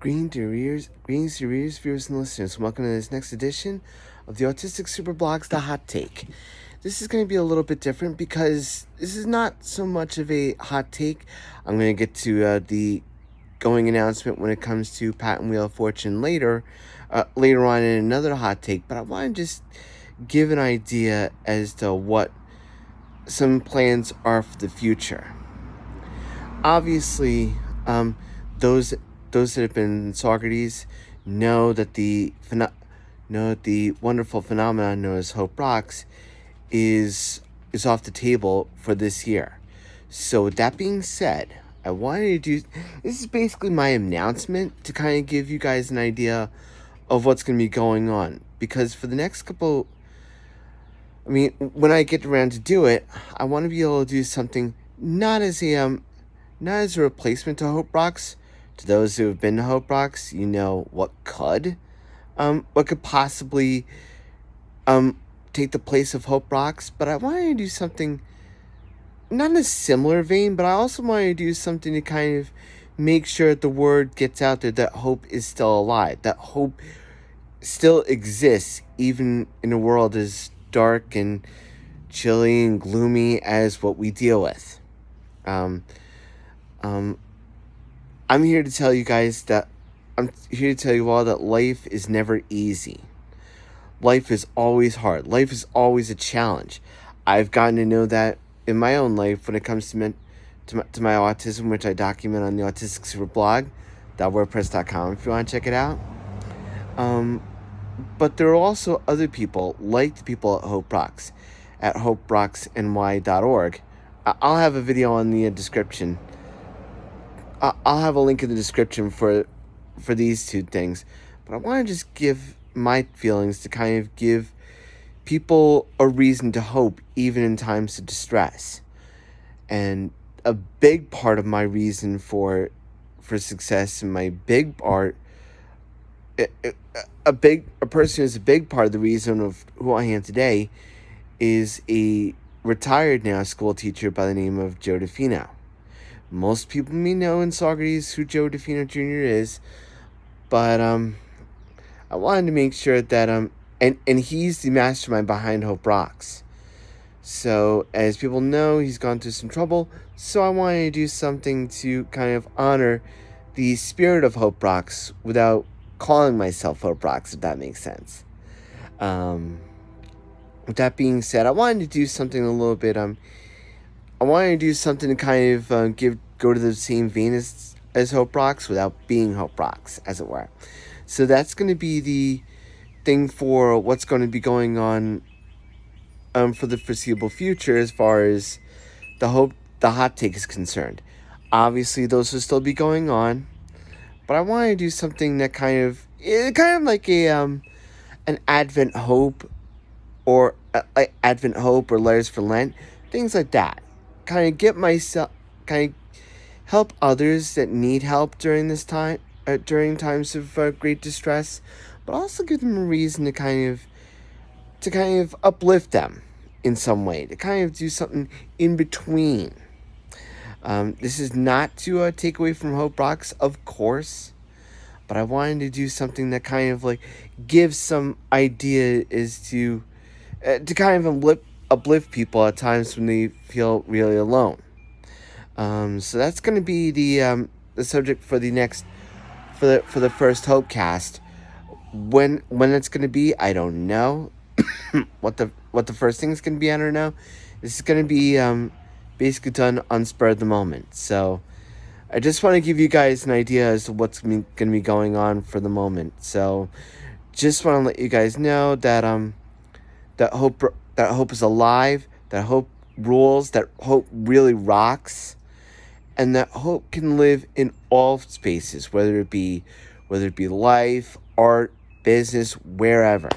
Greetings to your readers, viewers, and listeners. Welcome to this next edition of the Autistic SuperBlog's The Hot Take. This is going to be a little bit different because this is not so much of a hot take. I'm going to get to the going announcement when it comes to Patent Wheel of Fortune later on in another hot take, but I want to just give an idea as to what some plans are for the future. Obviously, those that have been in Socrates know that the wonderful phenomenon known as Hope Rocks is off the table for this year. So with that being said, I wanted to do this is basically my announcement to kind of give you guys an idea of what's going to be going on, because for the next couple, when I get around to do it, I want to be able to do something not as a replacement to Hope Rocks. To those who have been to Hope Rocks, you know what could possibly take the place of Hope Rocks. But I wanted to do something not in a similar vein, but I also wanted to do something to kind of make sure that the word gets out there that hope is still alive, that hope still exists even in a world as dark and chilly and gloomy as what we deal with. I'm here to tell you guys that I'm here to tell you all that life is never easy. Life is always hard. Life is always a challenge. I've gotten to know that in my own life when it comes to my autism, which I document on the Autistic SuperBlog, .wordpress.com if you want to check it out. But there are also other people like the people at Hope Rocks, at hoperocksny.org. I'll have a video on the description. I'll have a link in the description for these two things. But I want to just give my feelings to kind of give people a reason to hope even in times of distress. And a big part of my reason for success, and my big part, a person who's a big part of the reason of who I am today, is a retired now school teacher by the name of Joe DeFino. Most people may know in Socrates who Joe DeFino Jr. is, but I wanted to make sure that and he's the mastermind behind Hope Rocks. So as people know, he's gone through some trouble. So I wanted to do something to kind of honor the spirit of Hope Rocks without calling myself Hope Rocks, if that makes sense. With that being said, I wanted to do something a little bit I wanted to do something to kind of go to the same vein as Hope Rocks without being Hope Rocks, as it were. So that's going to be the thing for what's going to be going on for the foreseeable future as far as the hot take is concerned. Obviously, those will still be going on, but I want to do something that kind of like an Advent Hope or Letters for Lent, things like that. Kind of help others that need help during this time, during times of great distress, but also give them a reason to kind of uplift them in some way, to kind of do something in between. This is not to take away from Hope Rocks, of course, but I wanted to do something that kind of like gives some idea as to kind of uplift people at times when they feel really alone. So that's going to be the subject for the first Hopecast. When it's going to be, I don't know. what the first thing is going to be, I don't know. This is going to be basically done on spur of the moment. So I just want to give you guys an idea as to what's going to be going on for the moment. So just want to let you guys know that that hope is alive, that hope rules, that hope really rocks, and that hope can live in all spaces, whether it be life, art, business, wherever.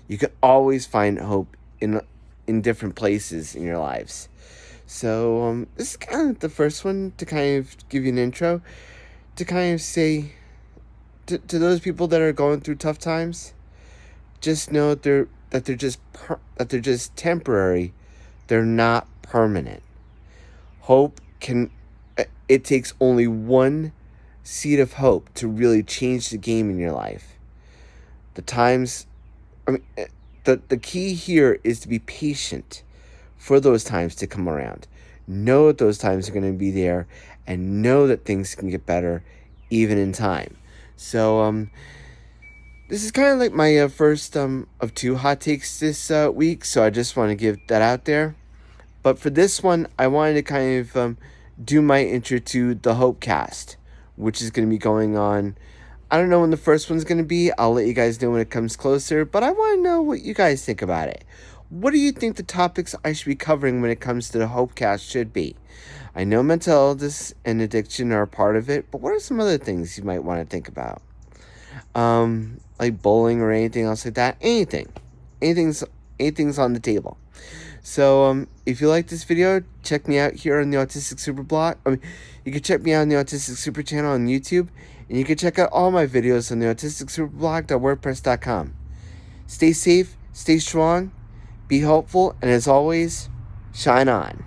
You can always find hope in different places in your lives. So this is kind of the first one to kind of give you an intro, to kind of say to those people that are going through tough times, just know that they're just temporary. They're not permanent. Hope it takes only one seed of hope to really change the game in your life. The times, I mean, the key here is to be patient for those times to come around. Know that those times are going to be there, and know that things can get better even in time. So, this is kind of like my first of 2 hot takes this week, so I just want to give that out there. But for this one, I wanted to kind of do my intro to the Hopecast, which is going to be going on. I don't know when the first one's going to be. I'll let you guys know when it comes closer, but I want to know what you guys think about it. What do you think the topics I should be covering when it comes to the Hopecast should be? I know mental illness and addiction are a part of it, but what are some other things you might want to think about? Like bowling or anything else like that? Anything's on the table. So, if you like this video, check me out here on the Autistic SuperBlog. You can check me out on the Autistic SuperChannel on YouTube, and you can check out all my videos on the AutisticSuperBlog.wordpress.com. Stay safe, stay strong, be hopeful, and as always, shine on.